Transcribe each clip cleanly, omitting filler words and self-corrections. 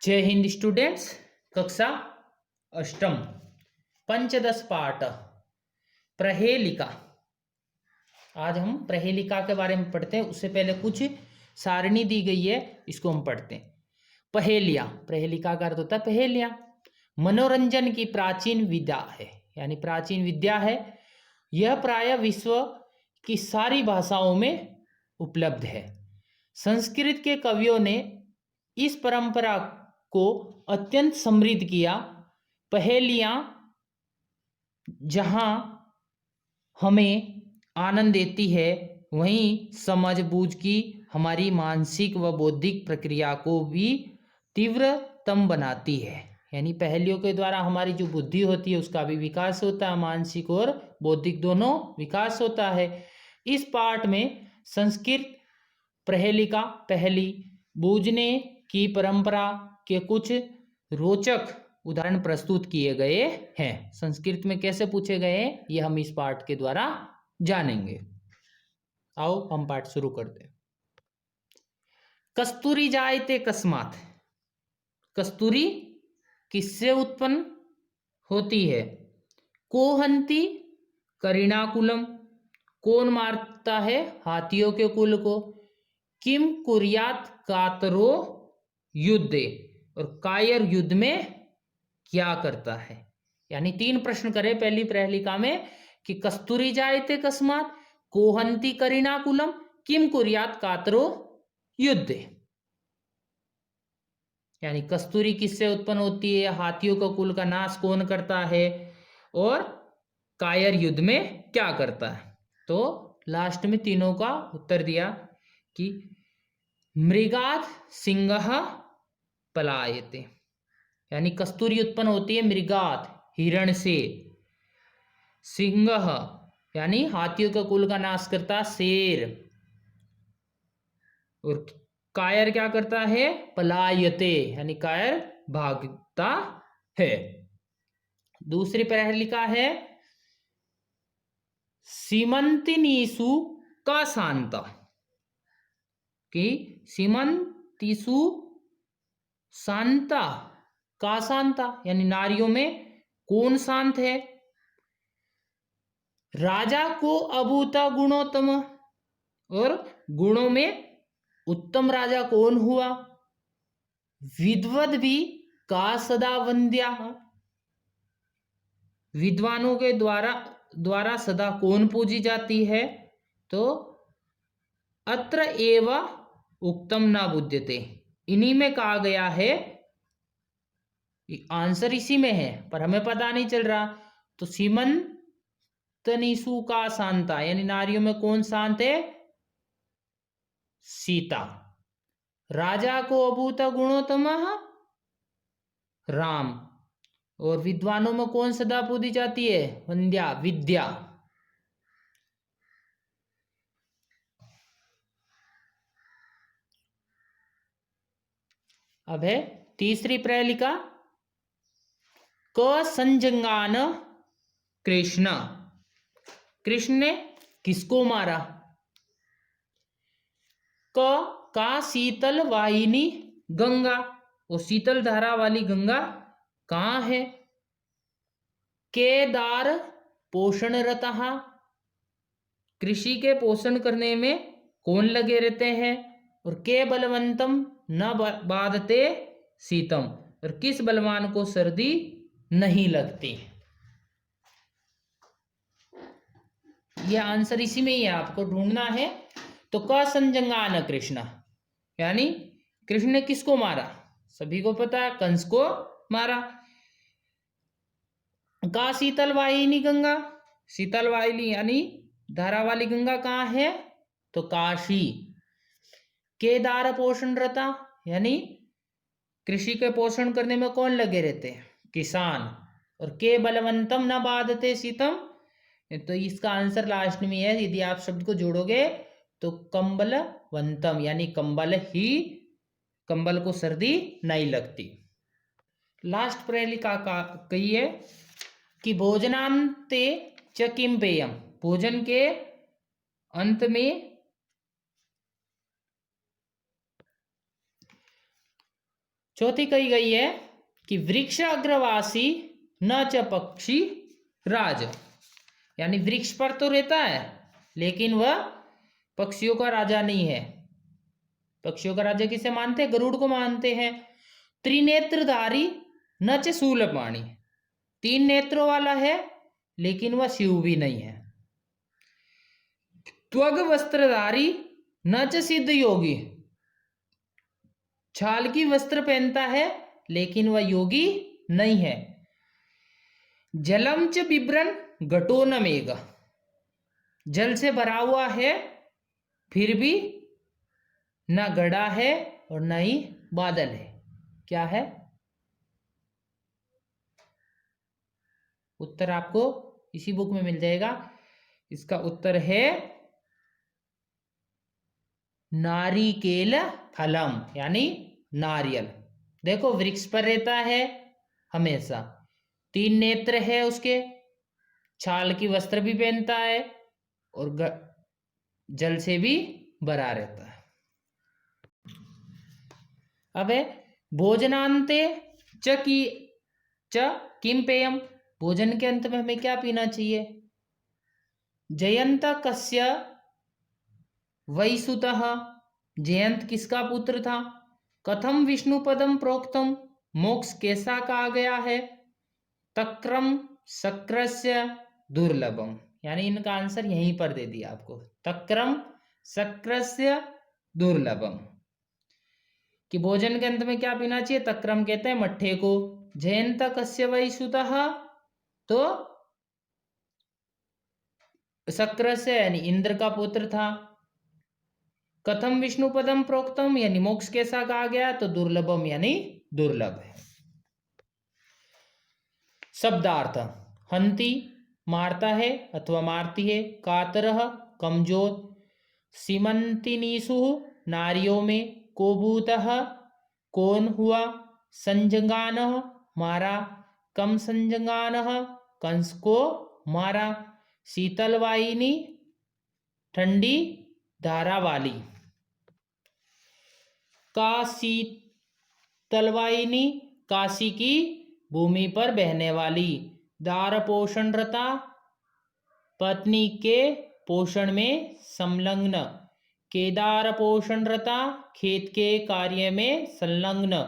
जय हिंद स्टूडेंट्स। कक्षा अष्टम पंचदश पाठ प्रहेलिका। आज हम प्रहेलिका के बारे में पढ़ते हैं। उससे पहले कुछ सारणी दी गई है, इसको हम पढ़ते हैं। पहेलियाँ, प्रहेलिका का अर्थ होता है पहेलियाँ। मनोरंजन की प्राचीन विद्या है, यानी प्राचीन विद्या है। यह प्रायः विश्व की सारी भाषाओं में उपलब्ध है। संस्कृत के कवियों ने इस परंपरा को अत्यंत समृद्ध किया। पहेलियाँ जहाँ हमें आनंद देती है, वहीं समझ बूझ की हमारी मानसिक व बौद्धिक प्रक्रिया को भी तीव्रतम बनाती है। यानी पहेलियों के द्वारा हमारी जो बुद्धि होती है उसका भी विकास होता है, मानसिक और बौद्धिक दोनों विकास होता है। इस पाठ में संस्कृत प्रहेलिका पहेली बूझने की परंपरा के कुछ रोचक उदाहरण प्रस्तुत किए गए हैं। संस्कृत में कैसे पूछे गए हैं ये हम इस पाठ के द्वारा जानेंगे। आओ हम पाठ शुरू करते हैं। कस्तूरी जायते कस्मात्। कस्तूरी किससे उत्पन्न होती है? को हंति करिणाकुलम। कौन मारता है हाथियों के कुल को? किम कुर्यात कातरो युद्धे। और कायर युद्ध में क्या करता है? यानी तीन प्रश्न करे पहली प्रहेलिका में कि कस्तूरी जायते कस्मात्, को हंति करिणाकुलम, किम कुर्यात कातरो युद्धे। यानी कस्तूरी किससे उत्पन्न होती है, हाथियों का कुल का नाश कौन करता है, और कायर युद्ध में क्या करता है। तो लास्ट में तीनों का उत्तर दिया कि मृगात् सिंहः पलायते। यानी कस्तूरी उत्पन्न होती है मृगात् हिरण से, सिंह यानी हाथियों के कुल का नाश करता शेर, और कायर क्या करता है? पलायते, यानी कायर भागता है। दूसरी प्रहेलिका है सीमंतिनीसु का शांता। कि सीमंतिसु शांता का शांता, यानी नारियों में कौन शांत है? राजा को अभूता गुणोत्तम। और गुणों में उत्तम राजा कौन हुआ? विद्वद भी का सदा वंद्या। विद्वानों के द्वारा सदा कौन पूजी जाती है? तो अत्र एव उक्तम न बुध्यते। इन्हीं में कहा गया है, आंसर इसी में है पर हमें पता नहीं चल रहा। तो सीमंतनीसु का शांता, यानी नारियों में कौन शांत है? सीता। राजा को अभूत गुणोत्तमः राम। और विद्वानों में कौन सदा पूजी जाती है? वंद्या विद्या। अब है तीसरी प्रहेलिका क संजंगान कृष्ण। कृष्ण ने किसको मारा? का शीतल वाहिनी गंगा। वो शीतल धारा वाली गंगा कहाँ है? केदार पोषण रतः। कृषि के पोषण करने में कौन लगे रहते हैं? और के बलवंतम न बाधते शीतम। और किस बलवान को सर्दी नहीं लगती? यह आंसर इसी में ही है, आपको ढूंढना है। तो क संजंगान कृष्ण, यानी कृष्ण ने किसको मारा? सभी को पता है, कंस को मारा। का शीतल वाहिनी गंगा। शीतल वाहिनी यानी धारा वाली गंगा कहाँ है? तो काशी। केदार पोषण रता, यानी कृषि के पोषण करने में कौन लगे रहते हैं? किसान। और के बलवंतम न बाधते शीतम, तो इसका आंसर लास्ट में है। यदि आप शब्द को जोड़ोगे तो कंबलवंतम, यानी कंबल ही, कंबल को सर्दी नहीं लगती। लास्ट प्रहेलिका का कहिए कि भोजनांते च किम पेयम। भोजन के अंत में चौथी कही गई है कि वृक्ष अग्रवासी न च पक्षी राज, यानी वृक्ष पर तो रहता है लेकिन वह पक्षियों का राजा नहीं है। पक्षियों का राजा किसे मानते हैं? गरुड़ को मानते हैं। त्रिनेत्रधारी न च शूलपाणी, 3 नेत्रों वाला है लेकिन वह शिव भी नहीं है। त्वग वस्त्रधारी न च सिद्ध योगी, छाल की वस्त्र पहनता है लेकिन वह योगी नहीं है। जलम च बिभ्रन घटो न मेघ, जल से भरा हुआ है फिर भी न गड़ा है और न ही बादल है। क्या है उत्तर? आपको इसी बुक में मिल जाएगा। इसका उत्तर है नारिकेल फलम, यानी नारियल। देखो वृक्ष पर रहता है हमेशा, 3 नेत्र है उसके, छाल की वस्त्र भी पहनता है और जल से भी भरा रहता है। अब है भोजनांते च किम पेयम, भोजन के अंत में हमें क्या पीना चाहिए? जयंत कस्य वैसुतः, जयंत किसका पुत्र था? कथम विष्णुपदम प्रोक्तम, मोक्ष कैसा कहा गया है? तक्रम शक्रस्य दुर्लभम, यानी इनका आंसर यहीं पर दे दिया आपको, तक्रम शक्रस्य दुर्लभम। कि भोजन के अंत में क्या पीना चाहिए? तक्रम कहते हैं मट्ठे को। जयंत कस्य वैसुतः, तो शक्रस्य यानी इंद्र का पुत्र था। कथम विष्णुपदम प्रोक्तम, यानी मोक्ष कैसा कहा गया? तो दुर्लभम यानी दुर्लभ है। शब्दार्थ, हंति मारता है अथवा मारती है, कातरह कमजोर, सीमंतिनीसु नारियों में, कोबूतः कौन हुआ, संजगानः मारा, कम संजगानः कंस को मारा, शीतलवाहिनी ठंडी धारा वाली, काशी तलवाहिनी काशी की भूमि पर बहने वाली, दार पोषणरता पत्नी के पोषण में संलग्न, केदार पोषणरता खेत के कार्य में संलग्न,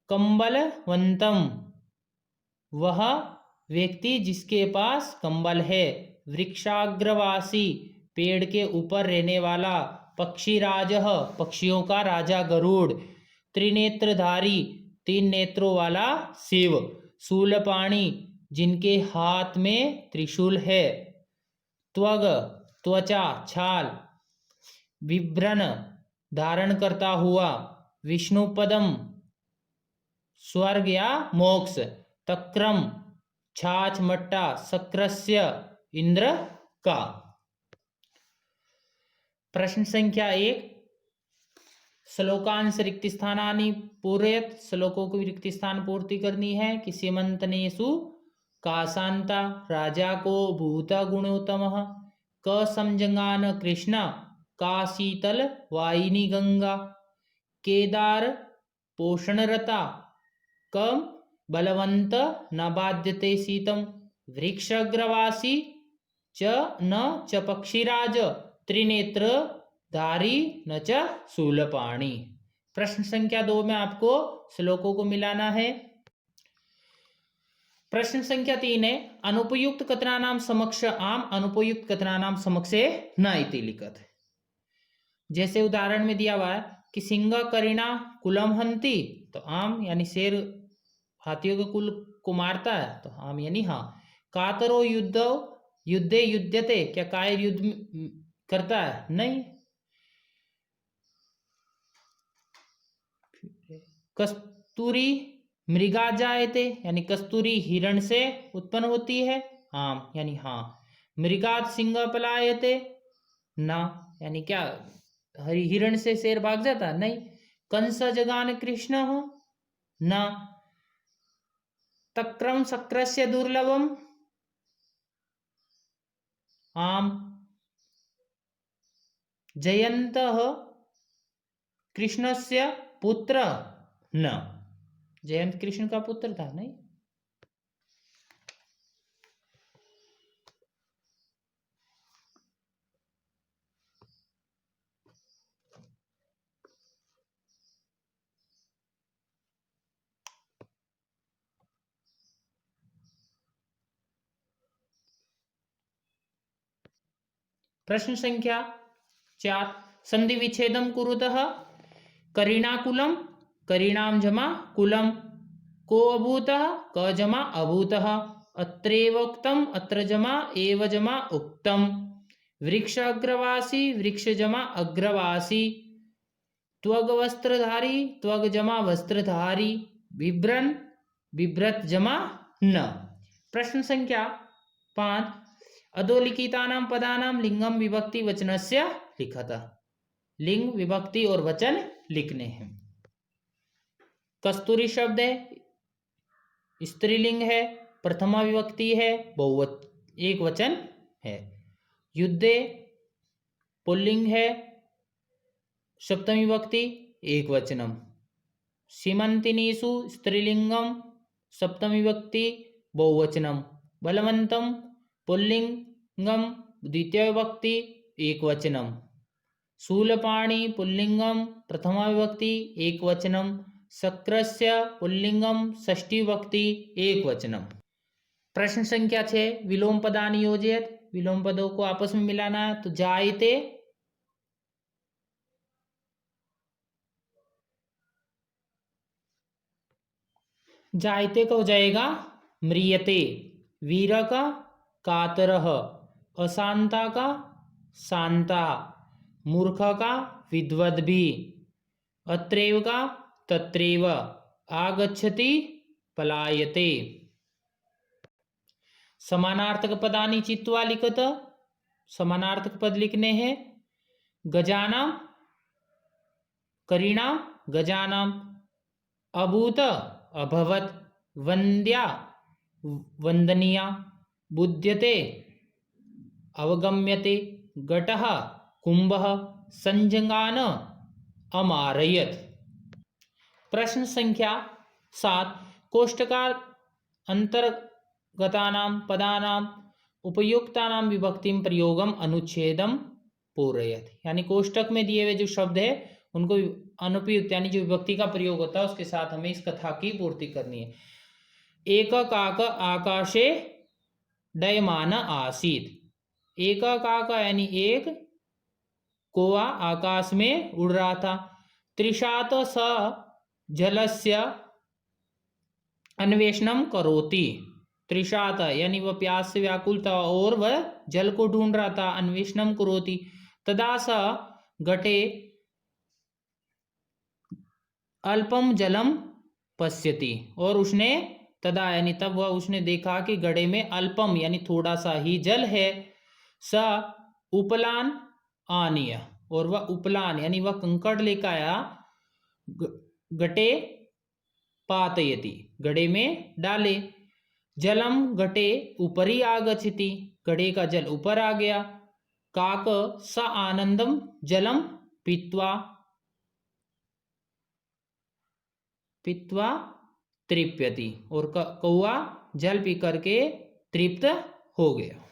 कंबलवंतम वह व्यक्ति जिसके पास कंबल है, वृक्षाग्रवासी पेड़ के ऊपर रहने वाला, पक्षीराजः पक्षियों का राजा गरुड़, त्रिनेत्रधारी 3 नेत्रों वाला शिव, शूलपाणी जिनके हाथ में त्रिशूल है, त्वग त्वचा छाल, बिभ्रन धारण करता हुआ, विष्णुपदम स्वर्ग या मोक्ष, तक्रम छाछ मट्टा, शक्रस्य इंद्र का। प्रश्न संख्या 1, श्लोकांश रिक्त स्थानानि पूरयत, श्लोकों की रिक्त स्थान पूर्ति करनी है। कि सीमंतनेषु काशांता, राजा को भूत गुणोत्तम, क समजगान कृष्ण, का शीतल वाहिनी गंगा, केदार पोषणरता, कम बलवंत न बाध्यते शीतम, वृक्षग्रवासी च न च पक्षीराज, त्रिनेत्र धारी न च शूलपाणी। प्रश्न संख्या 2 में आपको श्लोकों को मिलाना है। प्रश्न संख्या 3 है अनुपयुक्त कथनानाम समक्ष आम, अनुपयुक्त कथनानाम समक्षे न इति लिखत। जैसे उदाहरण में दिया हुआ है कि सिंह करिणा कुलम हंति, तो आम यानी शेर हाथियों के कुल को मारता है, तो आम यानी हाँ। कातरो युद्धे युद्धते, क्या कायर युद्ध करता है? नहीं। कस्तूरी मृगा जायते, यानी कस्तूरी हिरण से उत्पन्न होती है, आम यानी हाँ। मृगात सिंह पलायते, ना यानी क्या हिरण से शेर भाग जाता? नहीं। कंस जगान कृष्ण हो, ना। तक्रम शक्रस्य दुर्लभम, आम। जयंतः कृष्णस्य पुत्र, न। जयंत कृष्ण का पुत्र था नहीं। प्रश्न संख्या 4, संधि विच्छेदम कुरुतः करीणाकुलम, करीणाम जमा कुलम, को अभूतः, क जमा अभूतः, अत्रेवोक्तम, अत्र जमा एव जमा उक्तम, वृक्ष अग्रवासी, वृक्ष जमा अग्रवासी, त्वग वस्त्रधारी, त्वग जमा वस्त्रधारी, बिभ्रन, बिभ्रत जमा न। प्रश्न संख्या 5, अधोलिखितानां पदानां लिंगम विभक्ति वचनस्य लिखत। लिंग विभक्ति और वचन लिखने हैं। कस्तूरी शब्द है, स्त्रीलिंग है, प्रथमा विभक्ति है, एक वचन है। युद्धे पुल्लिंग है, सप्तमी विभक्ति एक वचनम। सीमंतिनीषु स्त्रीलिंगम, सप्तमी विभक्ति बहुवचनम। बलवंतम पुल्लिंगम, द्वितीय विभक्ति एक वचनम। शूलपाणि पुल्लिंगम, प्रथमा विभक्ति एक वचनम। शक्रस्य पुल्लिंगम, षष्ठी विभक्ति एक वचनम। प्रश्न संख्या 6, विलोम पदानि योजयत। विलोम पदों को आपस में मिलाना है। तो जायते, जायते का हो जाएगा म्रियते, वीर का कातरः, अशांता का शांता, मूर्ख का विद्वद्भि, अत्रैव का तत्रैव, आगच्छति पलायते। समानार्थक पदानि चित्वा लिखत। समानार्थक पद लिखने हैं। गजानाम, करीणाम, गजानाम, अभूत, अभवत, वन्द्या, वंदनीया, बुध्यते, अवगम्यते, घटः, कुंभः, संजगान, अमारयत। प्रश्न संख्या 7, कोष्टकार अंतर्गतानां पदानां उपयुक्तानां विभक्तिं प्रयोगम अनुच्छेदम पूरयत। यानी कोष्टक में दिए हुए जो शब्द है उनको अनुपयुक्त यानी जो विभक्ति का प्रयोग होता है उसके साथ हमें इस कथा की पूर्ति करनी है। एक काक आकाशे डयमान आसीत। एक काक यानी एक कौवा आकाश में उड़ रहा था। त्रिशात स जलस्य अन्वेषणम करोति। त्रिशात यानी वह प्यास से व्याकुल था और वह जल को ढूंढ रहा था। अन्वेषणम करोति। तदा स घटे अल्पम जलम पश्यति। और उसने तदा यानी तब वह उसने देखा कि घड़े में अल्पम यानी थोड़ा सा ही जल है। स उपलान आनीय, और वह उपलान यानी वह कंकड़ लेकर आया। घटे पातयति, घड़े में डाले। जलम घटे ऊपरी आगच्छति, घड़े का जल ऊपर आ गया। काक स आनंदम जलम पीत्वा पीत्वा तृप्यति, और कौआ जल पी करके तृप्त हो गया।